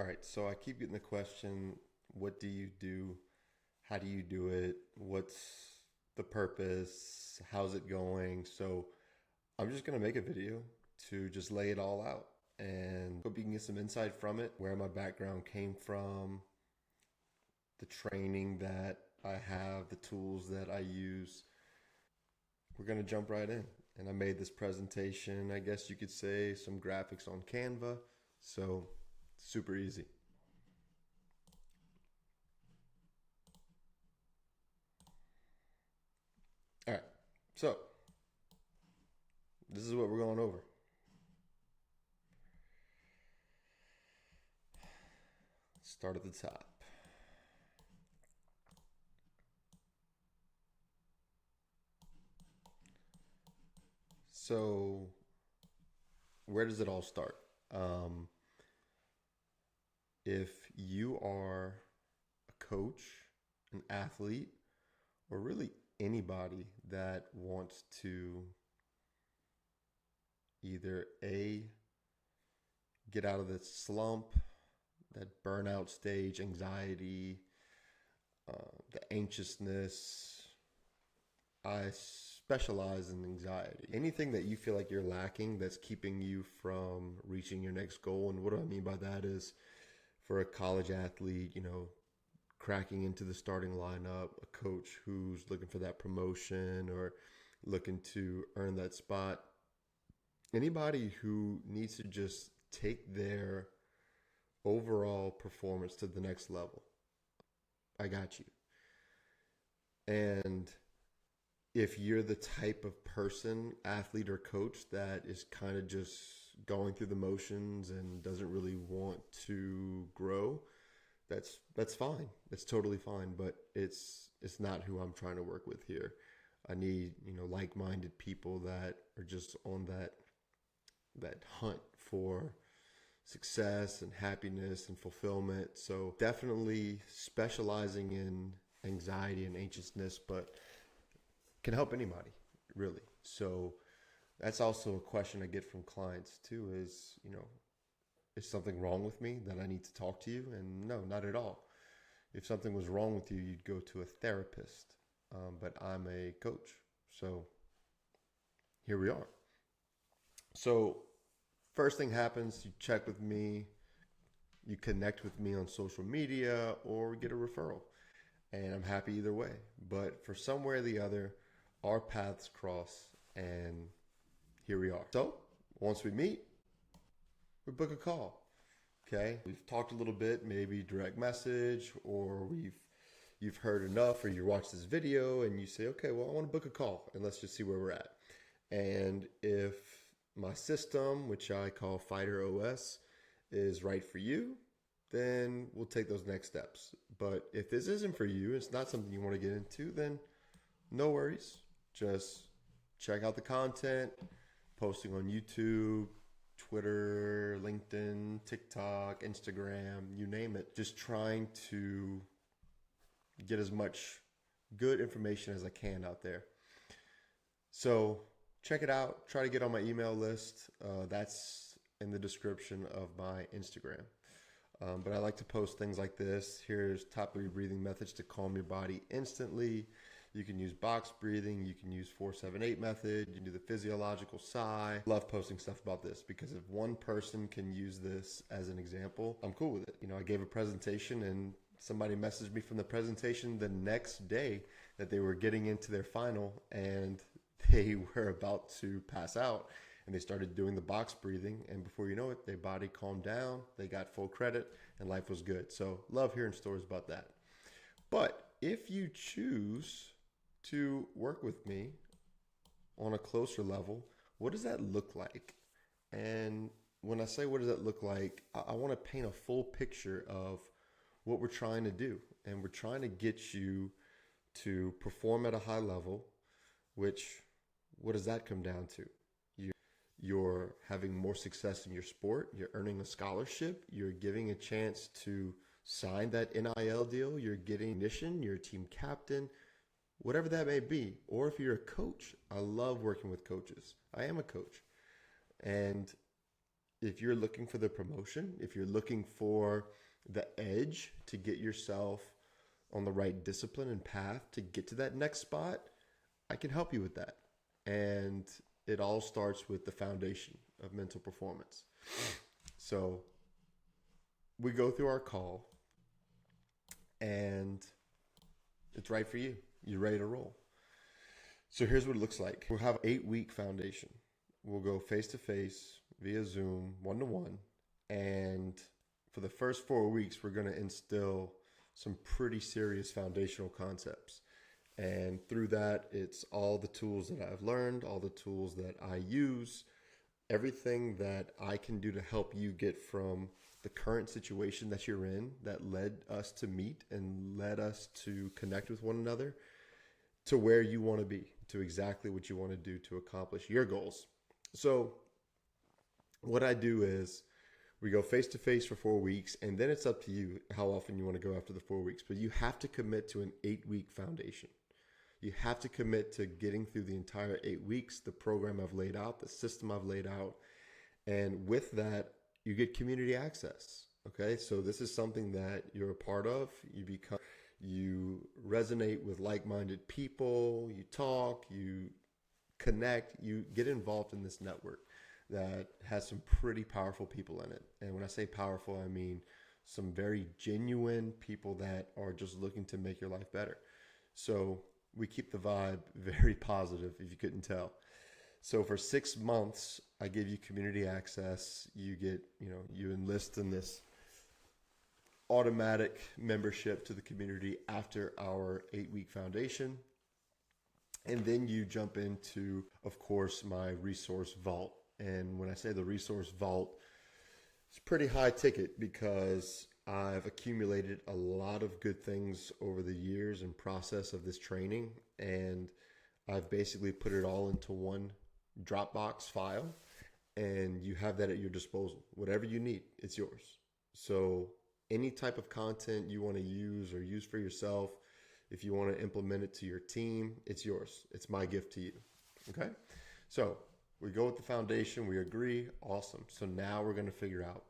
All right, so I keep getting the question, what do you do? How do you do it? What's the purpose? How's it going? So I'm just gonna make a video to just lay it all out and hope you can get some insight from it, where my background came from, the training that I have, the tools that I use. We're gonna jump right in. And I made this presentation, I guess you could say, some graphics on Canva. So super easy. All right, so this is what we're going over. Start at the top. So, where does it all start? Um, if you are a coach, an athlete, or really anybody that wants to either A, get out of the slump, that burnout stage, anxiety, the anxiousness, I specialize in anxiety. Anything that you feel like you're lacking that's keeping you from reaching your next goal. And what do I mean by that is for a college athlete, cracking into the starting lineup, a coach who's looking for that promotion or looking to earn that spot. Anybody who needs to just take their overall performance to the next level. I got you. And if you're the type of person, athlete or coach that is kind of just going through the motions and doesn't really want to grow, that's fine. That's totally fine, but it's not who I'm trying to work with here. I need, like-minded people that are just on that hunt for success and happiness and fulfillment. So definitely specializing in anxiety and anxiousness, but can help anybody, really. So that's also a question I get from clients too is, is something wrong with me that I need to talk to you? And no, not at all. If something was wrong with you, you'd go to a therapist. But I'm a coach. So here we are. So first thing happens, you check with me, you connect with me on social media, or get a referral. And I'm happy either way. But for some way or the other, our paths cross, and here we are. So once we meet, we book a call. Okay, we've talked a little bit, maybe direct message, or you've heard enough, or you watch this video and you say, okay, well, I want to book a call and let's just see where we're at. And if my system, which I call Fighter OS, is right for you, then we'll take those next steps. But if this isn't for you, it's not something you want to get into, then no worries. Just check out the content, posting on YouTube, Twitter, LinkedIn, TikTok, Instagram, you name it. Just trying to get as much good information as I can out there. So check it out. Try to get on my email list. That's in the description of my Instagram. But I like to post things like this. Here's top 3 breathing methods to calm your body instantly. You can use box breathing. You can use 4-7-8 method. You can do the physiological sigh. Love posting stuff about this because if one person can use this as an example, I'm cool with it. I gave a presentation and somebody messaged me from the presentation the next day that they were getting into their final and they were about to pass out. And they started doing the box breathing, and before you know it, their body calmed down, they got full credit, and life was good. So love hearing stories about that. But if you choose to work with me on a closer level, what does that look like? And when I say what does that look like, I want to paint a full picture of what we're trying to do. And we're trying to get you to perform at a high level, which, what does that come down to? You're having more success in your sport. You're earning a scholarship. You're giving a chance to sign that NIL deal. You're getting recognition. You're a team captain, whatever that may be. Or if you're a coach, I love working with coaches. I am a coach. And if you're looking for the promotion, if you're looking for the edge to get yourself on the right discipline and path to get to that next spot, I can help you with that. And it all starts with the foundation of mental performance. So we go through our call and it's right for you. You're ready to roll. So here's what it looks like. We'll have 8-week foundation. We'll go face to face via Zoom, 1-to-1. And for the first 4 weeks, we're going to instill some pretty serious foundational concepts. And through that, it's all the tools that I've learned, all the tools that I use, everything that I can do to help you get from the current situation that you're in that led us to meet and led us to connect with one another to where you want to be, to exactly what you want to do to accomplish your goals. So what I do is we go face to face for 4 weeks, and then it's up to you how often you want to go after the 4 weeks. But you have to commit to an 8-week foundation. You have to commit to getting through the entire 8 weeks, the program I've laid out, the system I've laid out. And with that, you get community access. Okay. So this is something that you're a part of. You resonate with like-minded people, you talk, you connect, you get involved in this network that has some pretty powerful people in it. And when I say powerful, I mean some very genuine people that are just looking to make your life better. So we keep the vibe very positive, if you couldn't tell. So for 6 months, I give you community access. You get, you enlist in this automatic membership to the community after our 8-week foundation. And then you jump into, of course, my resource vault. And when I say the resource vault, it's pretty high ticket because I've accumulated a lot of good things over the years and process of this training. And I've basically put it all into one Dropbox file. And you have that at your disposal. Whatever you need, it's yours. So any type of content you want to use or use for yourself, if you want to implement it to your team, it's yours. It's my gift to you. Okay? So we go with the foundation. We agree. Awesome. So now we're going to figure out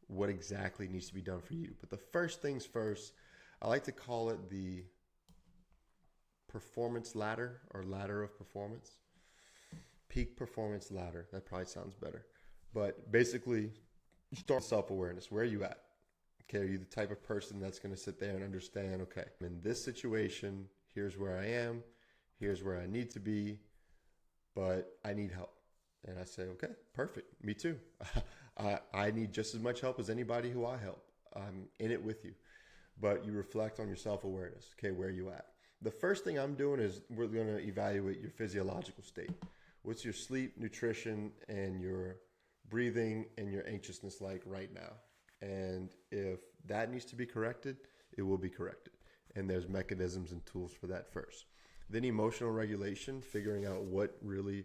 what exactly needs to be done for you. But the first things first, I like to call it the performance ladder or ladder of performance. Peak performance ladder. That probably sounds better. But basically, start self-awareness. Where are you at? Okay, are you the type of person that's going to sit there and understand, okay, I'm in this situation, here's where I am, here's where I need to be, but I need help. And I say, okay, perfect. Me too. I need just as much help as anybody who I help. I'm in it with you. But you reflect on your self-awareness. Okay, where are you at? The first thing I'm doing is we're going to evaluate your physiological state. What's your sleep, nutrition, and your breathing and your anxiousness like right now? And if that needs to be corrected, it will be corrected. And there's mechanisms and tools for that first. Then emotional regulation, figuring out what really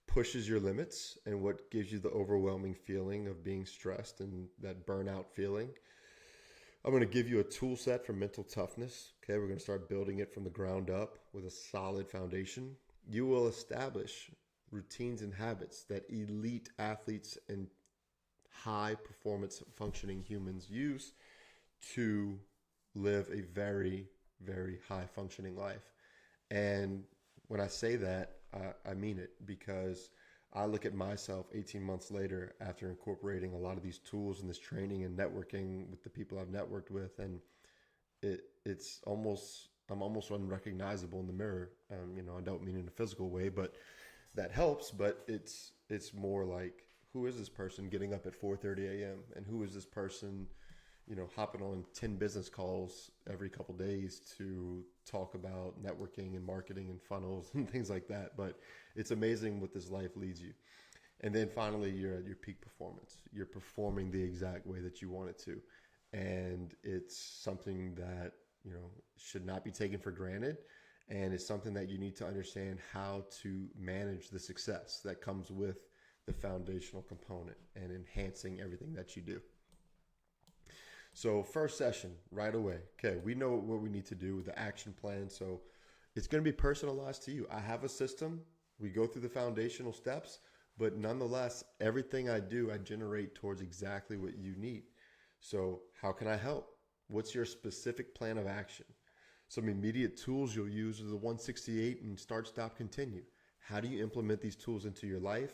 pushes your limits and what gives you the overwhelming feeling of being stressed and that burnout feeling. I'm going to give you a tool set for mental toughness. Okay, we're going to start building it from the ground up with a solid foundation. You will establish routines and habits that elite athletes and high performance functioning humans use to live a very, very high functioning life. And when I say that, I mean it, because I look at myself 18 months later after incorporating a lot of these tools and this training and networking with the people I've networked with, and I'm almost unrecognizable in the mirror. I don't mean in a physical way, but that helps. But it's more like, who is this person getting up at 4:30 a.m. and who is this person, hopping on 10 business calls every couple days to talk about networking and marketing and funnels and things like that. But it's amazing what this life leads you. And then finally, you're at your peak performance. You're performing the exact way that you want it to. And it's something that, should not be taken for granted. And it's something that you need to understand how to manage the success that comes with the foundational component and enhancing everything that you do. So first session, right away. Okay, we know what we need to do with the action plan. So it's going to be personalized to you. I have a system. We go through the foundational steps, But nonetheless, everything I do, I generate towards exactly what you need. So, how can I help? What's your specific plan of action? Some immediate tools you'll use are the 168 and start, stop, continue. How do you implement these tools into your life?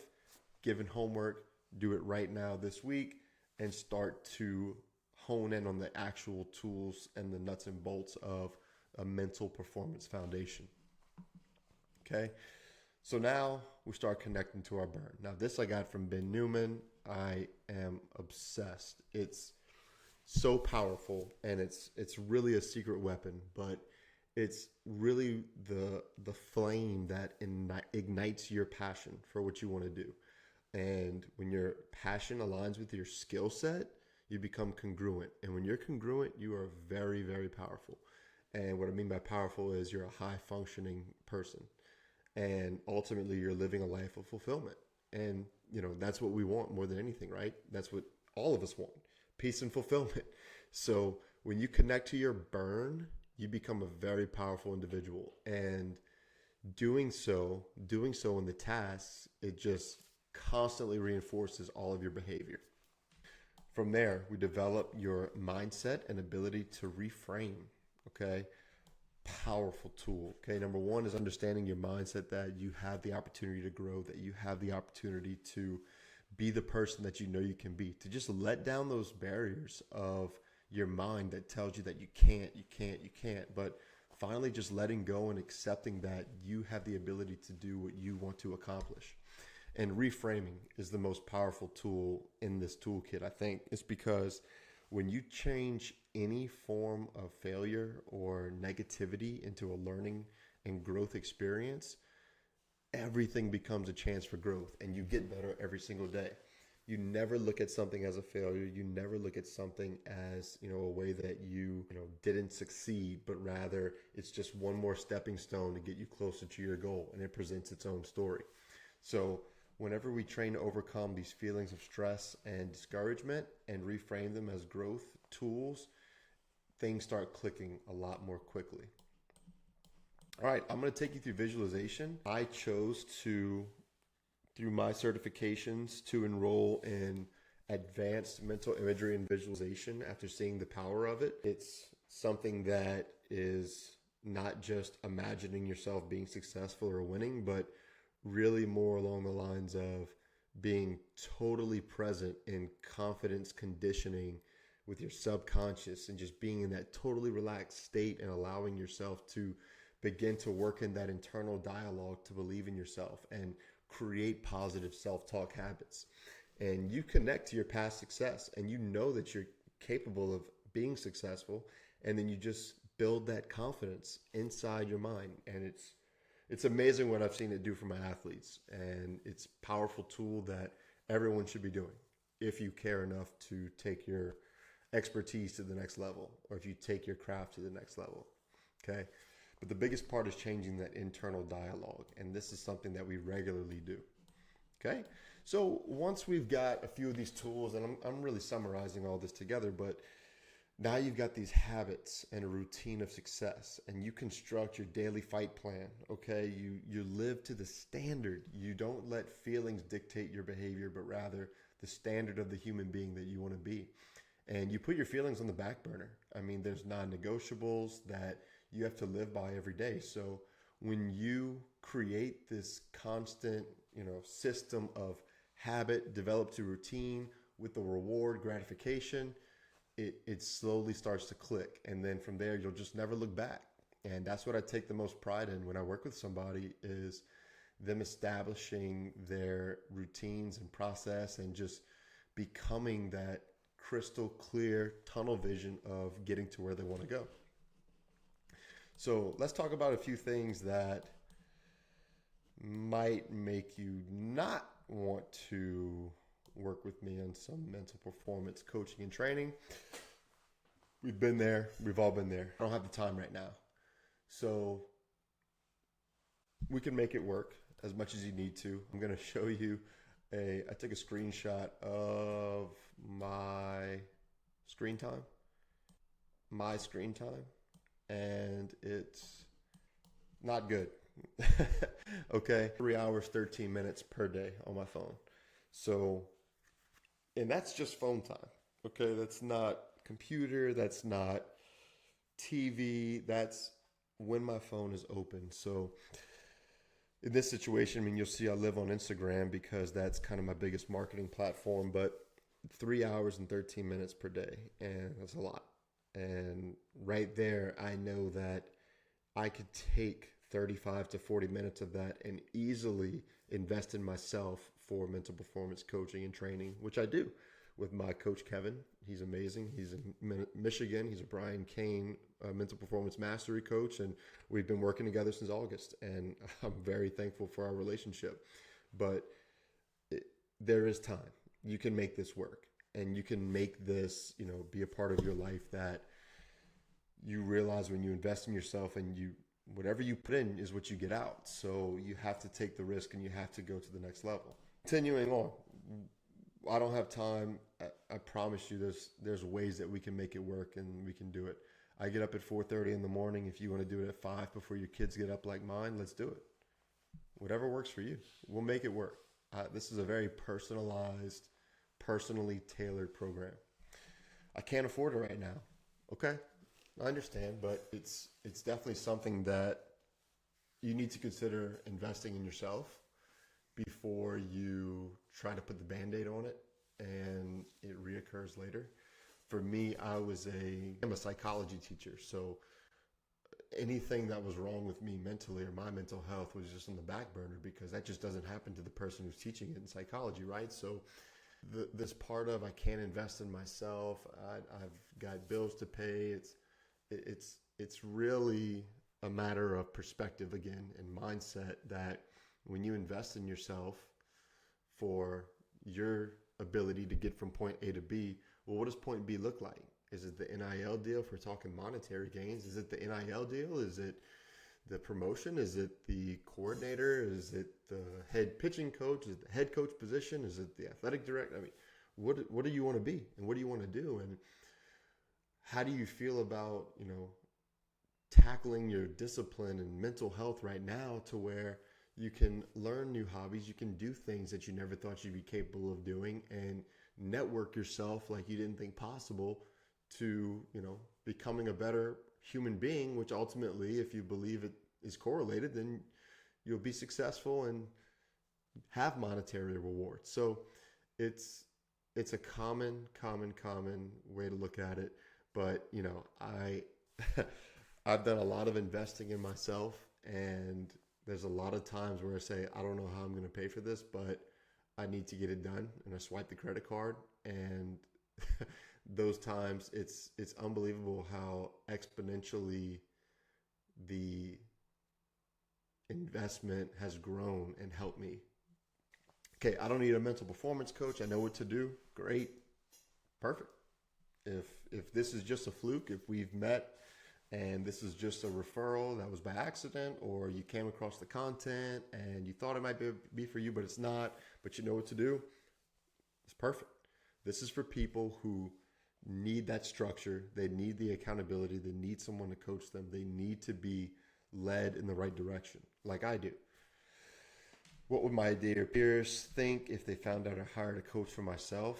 Given homework, do it right now this week and start to hone in on the actual tools and the nuts and bolts of a mental performance foundation. Okay. So now we start connecting to our burn. Now, this I got from Ben Newman. I am obsessed. It's so powerful, and it's really a secret weapon, but it's really the flame that ignites your passion for what you want to do. And when your passion aligns with your skill set, you become congruent. And when you're congruent, you are very, very powerful. And what I mean by powerful is you're a high functioning person. And ultimately, you're living a life of fulfillment. And, that's what we want more than anything, right? That's what all of us want, peace and fulfillment. So when you connect to your burn, you become a very powerful individual. And doing so in the tasks, it just constantly reinforces all of your behavior. From there, we develop your mindset and ability to reframe. Okay. Powerful tool. Okay. Number one is understanding your mindset that you have the opportunity to grow, that you have the opportunity to be the person that you know you can be, to just let down those barriers of your mind that tells you that you can't, you can't, you can't. But finally, just letting go and accepting that you have the ability to do what you want to accomplish. And reframing is the most powerful tool in this toolkit, I think. It's because when you change any form of failure or negativity into a learning and growth experience, everything becomes a chance for growth and you get better every single day. You never look at something as a failure. You never look at something as, a way that you didn't succeed, but rather it's just one more stepping stone to get you closer to your goal, and it presents its own story. So whenever we train to overcome these feelings of stress and discouragement and reframe them as growth tools, things start clicking a lot more quickly. All right, I'm going to take you through visualization. I chose to, through my certifications, to enroll in advanced mental imagery and visualization after seeing the power of it. It's something that is not just imagining yourself being successful or winning, but really more along the lines of being totally present in confidence conditioning with your subconscious and just being in that totally relaxed state and allowing yourself to begin to work in that internal dialogue to believe in yourself and create positive self-talk habits. And you connect to your past success and you know that you're capable of being successful, and then you just build that confidence inside your mind. And it's amazing what I've seen it do for my athletes, and it's a powerful tool that everyone should be doing if you care enough to take your expertise to the next level, or if you take your craft to the next level. Okay. But the biggest part is changing that internal dialogue. And this is something that we regularly do. Okay. So once we've got a few of these tools, and I'm really summarizing all this together, but now you've got these habits and a routine of success, and you construct your daily fight plan. Okay. You live to the standard. You don't let feelings dictate your behavior, but rather the standard of the human being that you want to be. And you put your feelings on the back burner. I mean, there's non-negotiables that you have to live by every day. So when you create this constant, system of habit developed to routine with the reward gratification, it slowly starts to click. And then from there, you'll just never look back. And that's what I take the most pride in when I work with somebody, is them establishing their routines and process and just becoming that crystal clear tunnel vision of getting to where they want to go. So let's talk about a few things that might make you not want to work with me on some mental performance coaching and training. We've been there. We've all been there. I don't have the time right now. So we can make it work as much as you need to. I'm going to show you I took a screenshot of my screen time. And it's not good. Okay. 3 hours, 13 minutes per day on my phone. So, and that's just phone time. Okay. That's not computer. That's not TV. That's when my phone is open. So, in this situation, I mean, you'll see I live on Instagram because that's kind of my biggest marketing platform, but 3 hours and 13 minutes per day. And that's a lot. And right there, I know that I could take 35 to 40 minutes of that and easily invest in myself for mental performance coaching and training, which I do with my coach, Kevin. He's amazing. He's in Michigan. He's a Brian Kane mental performance mastery coach, and we've been working together since August, and I'm very thankful for our relationship. But there is time. You can make this work, and you can make this, be a part of your life that you realize when you invest in yourself, and whatever you put in is what you get out. So you have to take the risk and you have to go to the next level. Continuing on, I don't have time. I promise you there's ways that we can make it work and we can do it. I get up at 4:30 in the morning. If you want to do it at 5 before your kids get up like mine, let's do it. Whatever works for you. We'll make it work. This is a very personalized, personally tailored program. I can't afford it right now. Okay? I understand, but it's definitely something that you need to consider investing in yourself before you try to put the Band-Aid on it and it reoccurs later. For me, I'm a psychology teacher, so anything that was wrong with me mentally or my mental health was just on the back burner because that just doesn't happen to the person who's teaching it in psychology, right? So this part of I can't invest in myself, I've got bills to pay, it's really a matter of perspective again and mindset that when you invest in yourself for your ability to get from point A to B, well, what does point B look like? Is it the NIL deal if we're talking monetary gains? Is it the NIL deal? Is it the promotion? Is it the coordinator? Is it the head pitching coach? Is it the head coach position? Is it the athletic director? I mean, what do you want to be and what do you want to do? And how do you feel about, tackling your discipline and mental health right now to where you can learn new hobbies, you can do things that you never thought you'd be capable of doing and network yourself like you didn't think possible to, becoming a better human being, which ultimately, if you believe it is correlated, then you'll be successful and have monetary rewards. So it's a common way to look at it. But, I've done a lot of investing in myself, and there's a lot of times where I say, I don't know how I'm going to pay for this, but I need to get it done. And I swipe the credit card, and those times it's unbelievable how exponentially the investment has grown and helped me. Okay, I don't need a mental performance coach. I know what to do. Great. Perfect. If this is just a fluke, if we've met and this is just a referral that was by accident, or you came across the content and you thought it might be for you, but it's not, but you know what to do, it's perfect. This is for people who need that structure. They need the accountability. They need someone to coach them. They need to be led in the right direction, like I do. What would my dear peers think if they found out I hired a coach for myself?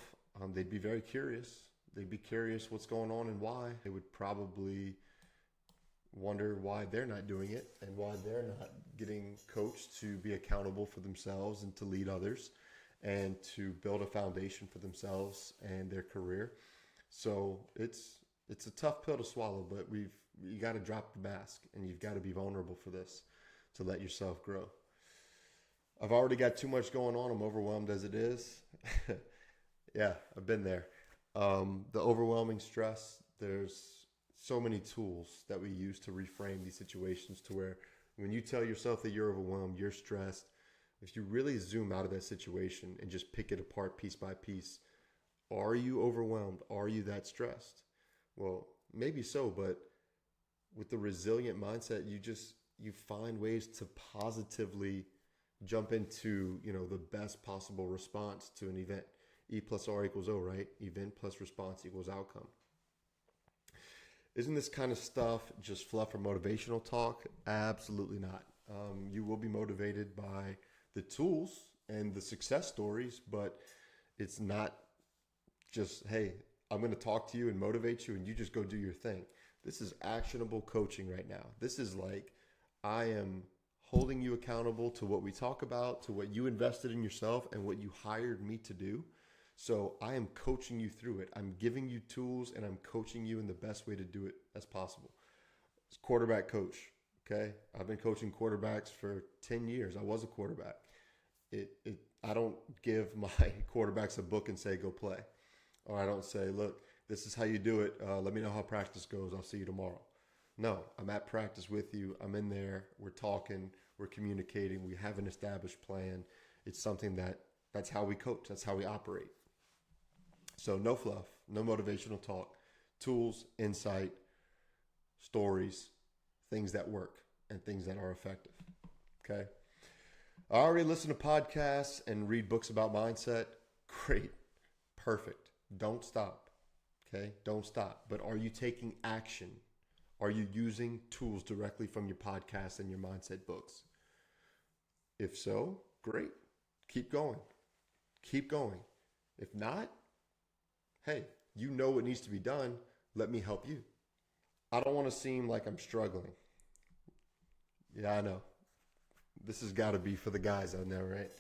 They'd be very curious. They'd be curious what's going on and why. They would probably wonder why they're not doing it and why they're not getting coached to be accountable for themselves and to lead others and to build a foundation for themselves and their career. So it's a tough pill to swallow, but you got to drop the mask and you've got to be vulnerable for this to let yourself grow. I've already got too much going on. I'm overwhelmed as it is. Yeah, I've been there. The overwhelming stress, there's so many tools that we use to reframe these situations to where when you tell yourself that you're overwhelmed, you're stressed, if you really zoom out of that situation and just pick it apart piece by piece, are you overwhelmed? Are you that stressed? Well, maybe so, but with the resilient mindset, you find ways to positively jump into, the best possible response to an event. E plus R equals O, right? Event plus response equals outcome. Isn't this kind of stuff just fluff or motivational talk? Absolutely not. You will be motivated by the tools and the success stories, but it's not just, hey, I'm going to talk to you and motivate you and you just go do your thing. This is actionable coaching right now. This is like, I am holding you accountable to what we talk about, to what you invested in yourself and what you hired me to do. So I am coaching you through it. I'm giving you tools and I'm coaching you in the best way to do it as possible. It's quarterback coach. Okay. I've been coaching quarterbacks for 10 years. I was a quarterback. I don't give my quarterbacks a book and say, go play. Or I don't say, look, this is how you do it. Let me know how practice goes. I'll see you tomorrow. No, I'm at practice with you. I'm in there. We're talking. We're communicating. We have an established plan. It's something that's how we coach. That's how we operate. So no fluff, no motivational talk, tools, insight, stories, things that work and things that are effective. Okay. I already listen to podcasts and read books about mindset. Great. Perfect. Don't stop. Okay. Don't stop. But are you taking action? Are you using tools directly from your podcast and your mindset books? If so, great. Keep going. Keep going. If not, hey, you know what needs to be done. Let me help you. I don't want to seem like I'm struggling. Yeah, I know. This has got to be for the guys out there, right?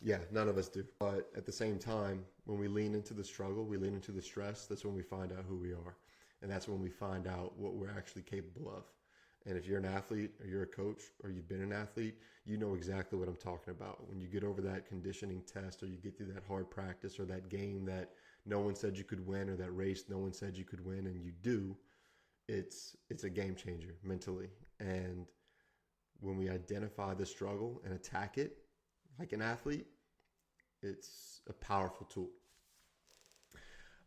Yeah, none of us do. But at the same time, when we lean into the struggle, we lean into the stress, that's when we find out who we are. And that's when we find out what we're actually capable of. And if you're an athlete or you're a coach or you've been an athlete, you know exactly what I'm talking about. When you get over that conditioning test or you get through that hard practice or that game that no one said you could win or that race no one said you could win and you do, it's a game changer mentally. And when we identify the struggle and attack it like an athlete, it's a powerful tool.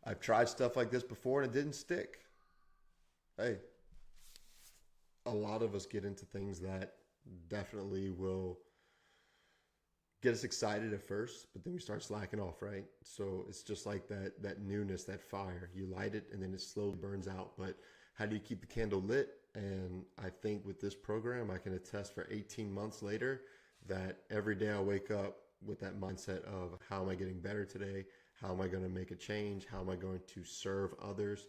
I've tried stuff like this before and it didn't stick. Hey, a lot of us get into things that definitely will get us excited at first, but then we start slacking off, right? So it's just like that newness, that fire. You light it and then it slowly burns out. But how do you keep the candle lit? And I think with this program, I can attest for 18 months later that every day I wake up with that mindset of how am I getting better today? How am I going to make a change? How am I going to serve others?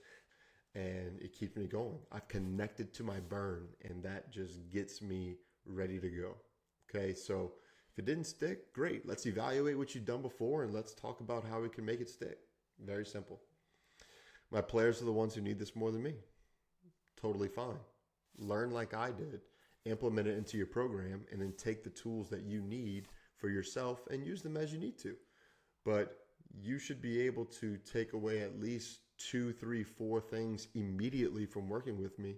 And it keeps me going. I've connected to my burn and that just gets me ready to go. Okay, so if it didn't stick, great. Let's evaluate what you've done before and let's talk about how we can make it stick. Very simple. My players are the ones who need this more than me. Totally fine. Learn like I did, implement it into your program, and then take the tools that you need for yourself and use them as you need to. But you should be able to take away at least 2, 3, 4 things immediately from working with me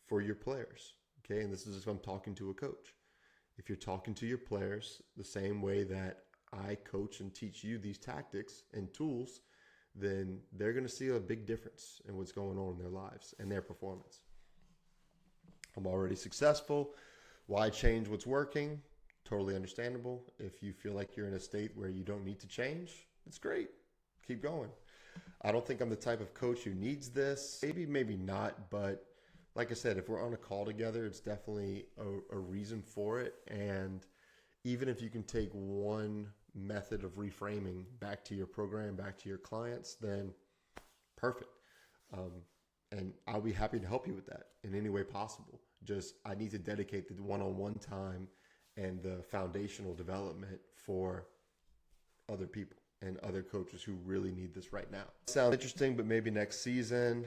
for your players. Okay, and this is if I'm talking to a coach. If you're talking to your players the same way that I coach and teach you these tactics and tools, then they're going to see a big difference in what's going on in their lives and their performance. I'm already successful. Why change what's working? Totally understandable. If you feel like you're in a state where you don't need to change, it's great. Keep going. I don't think I'm the type of coach who needs this. Maybe, maybe not. But like I said, if we're on a call together, it's definitely a reason for it. And even if you can take one method of reframing back to your program, back to your clients, then perfect. And I'll be happy to help you with that in any way possible. Just I need to dedicate the one-on-one time and the foundational development for other people and other coaches who really need this right now. Sounds interesting, but maybe next season.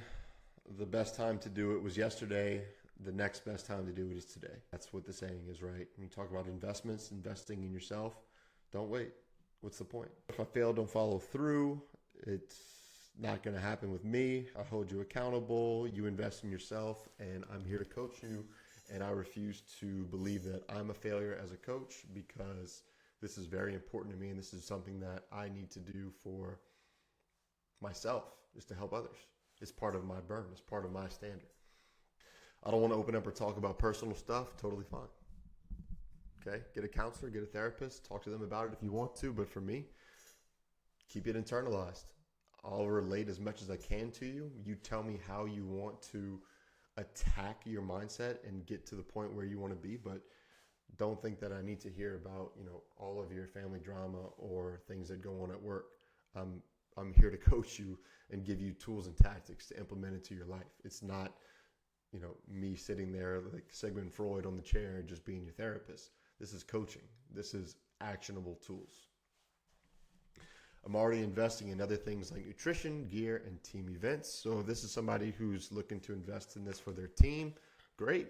The best time to do it was yesterday. The next best time to do it is today. That's what the saying is, right? When you talk about investments, investing in yourself, don't wait. What's the point? If I fail, don't follow through. It's not going to happen with me. I hold you accountable. You invest in yourself, and I'm here to coach you. And I refuse to believe that I'm a failure as a coach because this is very important to me, and this is something that I need to do for myself, is to help others. It's part of my burn. It's part of my standard. I don't want to open up or talk about personal stuff. Totally fine. Okay? Get a counselor, get a therapist, talk to them about it if you want to. But for me, keep it internalized. I'll relate as much as I can to you. You tell me how you want to attack your mindset and get to the point where you want to be, but don't think that I need to hear about, all of your family drama or things that go on at work. I'm here to coach you and give you tools and tactics to implement into your life. It's not, me sitting there like Sigmund Freud on the chair and just being your therapist. This is coaching. This is actionable tools. I'm already investing in other things like nutrition, gear, and team events. So if this is somebody who's looking to invest in this for their team, great.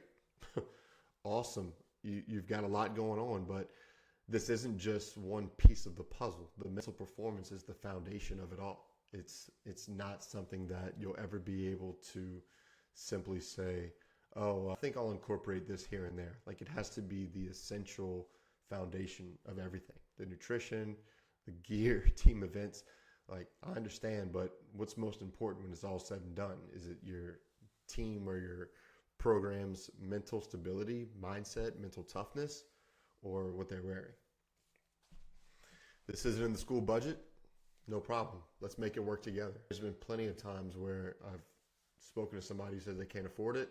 Awesome. You've got a lot going on, but this isn't just one piece of the puzzle. The mental performance is the foundation of it all. It's not something that you'll ever be able to simply say, oh, I think I'll incorporate this here and there. Like, it has to be the essential foundation of everything. The nutrition, the gear, team events. Like, I understand, but what's most important when it's all said and done? Is it your team or your program's mental stability, mindset, mental toughness, or what they're wearing? This isn't in the school budget? No problem. Let's make it work together. There's been plenty of times where I've spoken to somebody who says they can't afford it,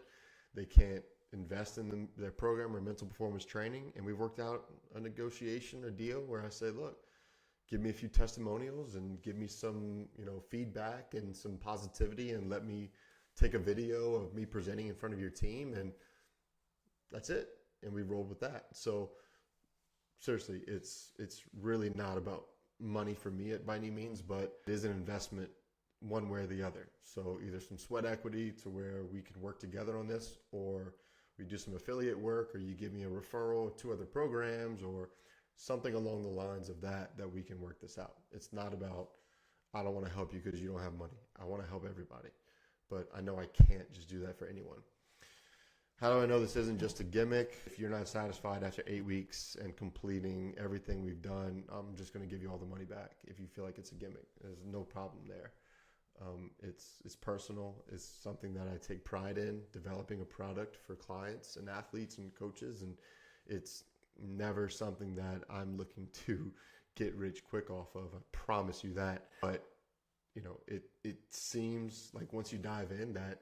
they can't invest in their program or mental performance training, and we've worked out a negotiation, a deal where I say, look, give me a few testimonials and give me some, feedback and some positivity, and let me take a video of me presenting in front of your team, and that's it. And we rolled with that. So seriously, it's really not about money for me by any means, but it is an investment one way or the other. So either some sweat equity to where we can work together on this, or we do some affiliate work, or you give me a referral to other programs, or something along the lines of that we can work this out. It's not about, I don't want to help you because you don't have money. I want to help everybody. But I know I can't just do that for anyone. How do I know this isn't just a gimmick? If you're not satisfied after 8 weeks and completing everything we've done, I'm just going to give you all the money back. If you feel like it's a gimmick, there's no problem there. It's personal. It's something that I take pride in, developing a product for clients and athletes and coaches. And it's never something that I'm looking to get rich quick off of. I promise you that. But, it seems like once you dive in that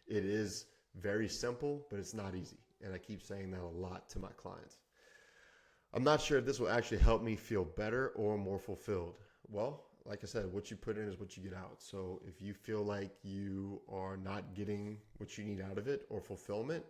it is very simple, but it's not easy. And I keep saying that a lot to my clients. I'm not sure if this will actually help me feel better or more fulfilled. Well, like I said, what you put in is what you get out. So if you feel like you are not getting what you need out of it or fulfillment,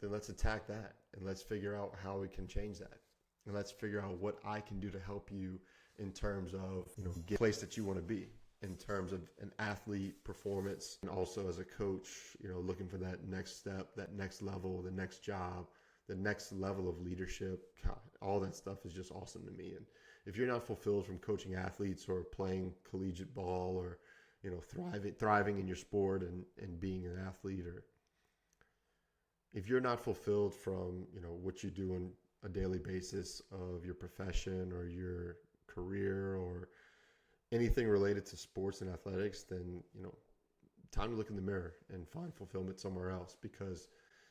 then let's attack that and let's figure out how we can change that. And let's figure out what I can do to help you in terms of, get the place that you want to be, in terms of an athlete performance, and also as a coach, looking for that next step, that next level, the next job, the next level of leadership. God, all that stuff is just awesome to me. And if you're not fulfilled from coaching athletes or playing collegiate ball, or, thriving in your sport and being an athlete, or if you're not fulfilled from, what you do on a daily basis of your profession or your career or anything related to sports and athletics, then, time to look in the mirror and find fulfillment somewhere else, because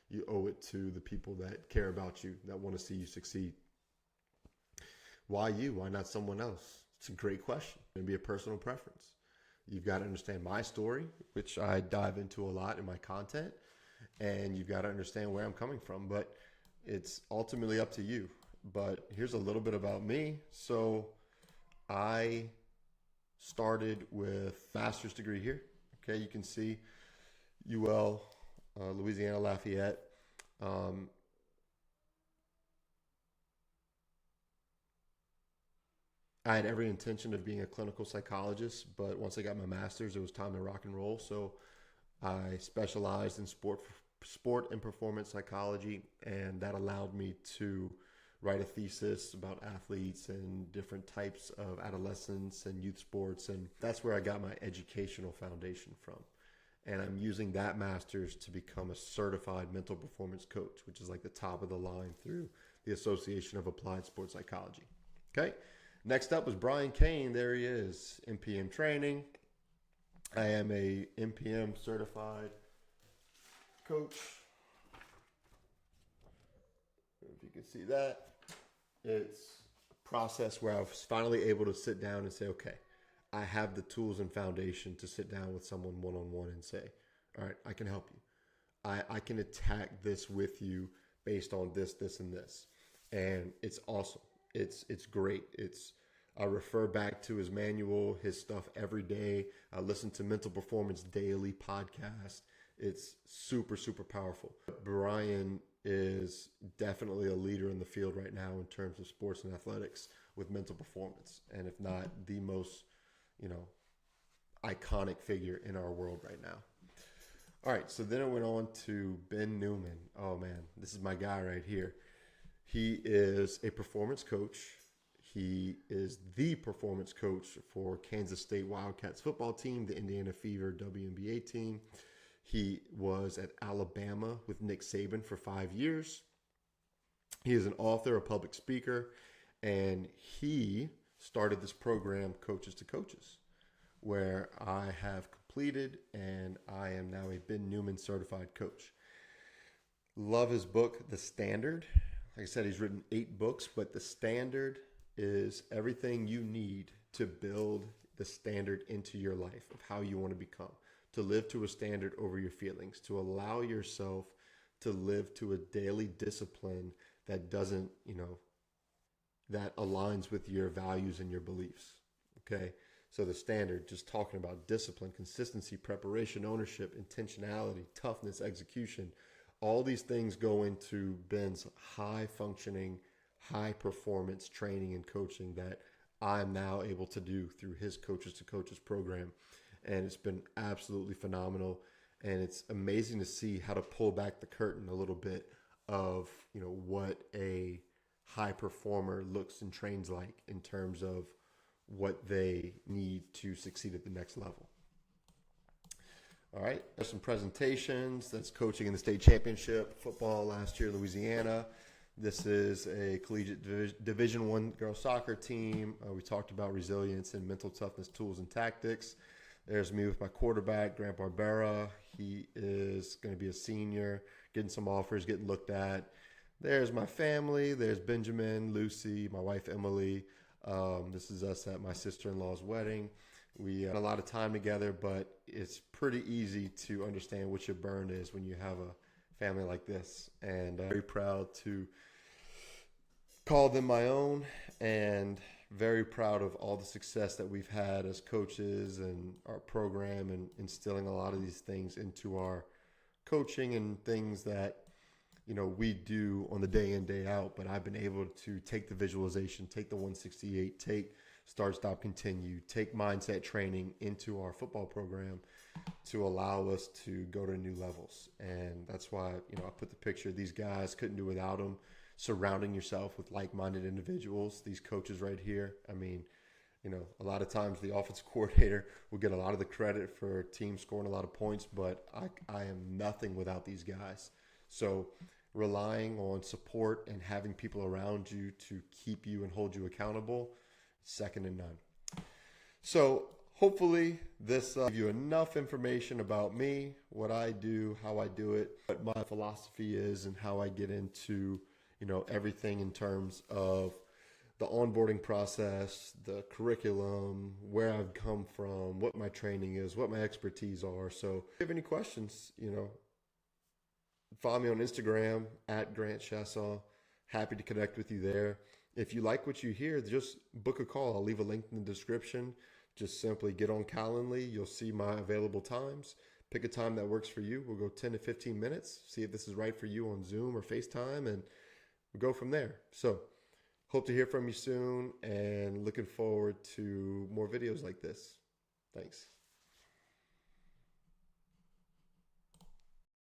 you owe it to the people that care about you, that want to see you succeed. Why you? Why not someone else? It's a great question. It's going to be a personal preference. You've got to understand my story, which I dive into a lot in my content, and you've got to understand where I'm coming from, but it's ultimately up to you. But here's a little bit about me. So I started with master's degree here. Okay, you can see UL, Louisiana Lafayette. I had every intention of being a clinical psychologist, but once I got my master's, it was time to rock and roll. So I specialized in sport and performance psychology, and that allowed me to write a thesis about athletes and different types of adolescents and youth sports. And that's where I got my educational foundation from. And I'm using that master's to become a certified mental performance coach, which is like the top of the line through the Association of Applied Sports Psychology. Okay. Next up was Brian Kane. There he is, MPM training. I am a MPM certified coach. If you can see that, it's a process where I was finally able to sit down and say, okay, I have the tools and foundation to sit down with someone one-on-one and say, all right, I can help you. I can attack this with you based on this, this, and this. And it's awesome. It's great. I refer back to his manual, his stuff every day. I listen to Mental Performance Daily podcast. It's super, super powerful. Brian is definitely a leader in the field right now in terms of sports and athletics with mental performance. And if not the most, iconic figure in our world right now. All right, so then I went on to Ben Newman. Oh man, this is my guy right here. He is a performance coach. He is the performance coach for Kansas State Wildcats football team, the Indiana Fever WNBA team. He was at Alabama with Nick Saban for 5 years. He is an author, a public speaker, and he started this program, Coaches to Coaches, where I have completed, and I am now a Ben Newman certified coach. Love his book, The Standard. Like I said, he's written 8 books, but The Standard is everything you need to build the standard into your life of how you want to become, to live to a standard over your feelings, to allow yourself to live to a daily discipline that doesn't, that aligns with your values and your beliefs. Okay. So the standard, just talking about discipline, consistency, preparation, ownership, intentionality, toughness, execution, all these things go into Ben's high functioning, high performance training and coaching that I'm now able to do through his Coaches to Coaches program. And it's been absolutely phenomenal. And it's amazing to see how to pull back the curtain a little bit of, what a high performer looks and trains like in terms of what they need to succeed at the next level. All right, there's some presentations. That's coaching in the state championship football last year, Louisiana. This is a collegiate Division I girls soccer team. We talked about resilience and mental toughness tools and tactics. There's me with my quarterback, Grant Barbera. He is going to be a senior, getting some offers, getting looked at. There's my family. There's Benjamin, Lucy, my wife, Emily. This is us at my sister-in-law's wedding. We had a lot of time together, but it's pretty easy to understand what your burn is when you have a family like this. And I'm very proud to call them my own, and very proud of all the success that we've had as coaches and our program, and instilling a lot of these things into our coaching and things that we do on the day in, day out. But I've been able to take the visualization, take the 168, take start, stop, continue, take mindset training into our football program to allow us to go to new levels. And that's why, I put the picture. These guys, couldn't do without them. Surrounding yourself with like-minded individuals, these coaches right here. I mean, a lot of times the offensive coordinator will get a lot of the credit for teams scoring a lot of points, but I am nothing without these guys. So relying on support and having people around you to keep you and hold you accountable, second to none. So hopefully this gives you enough information about me, what I do, how I do it, what my philosophy is, and how I get into everything in terms of the onboarding process, the curriculum, where I've come from, what my training is, what my expertise are. So if you have any questions, follow me on Instagram at Grant Chiasson. Happy to connect with you there. If you like what you hear, just book a call. I'll leave a link in the description. Just simply get on Calendly. You'll see my available times. Pick a time that works for you. We'll go 10 to 15 minutes. See if this is right for you on Zoom or FaceTime, and we'll go from there. So hope to hear from you soon, and looking forward to more videos like this. Thanks.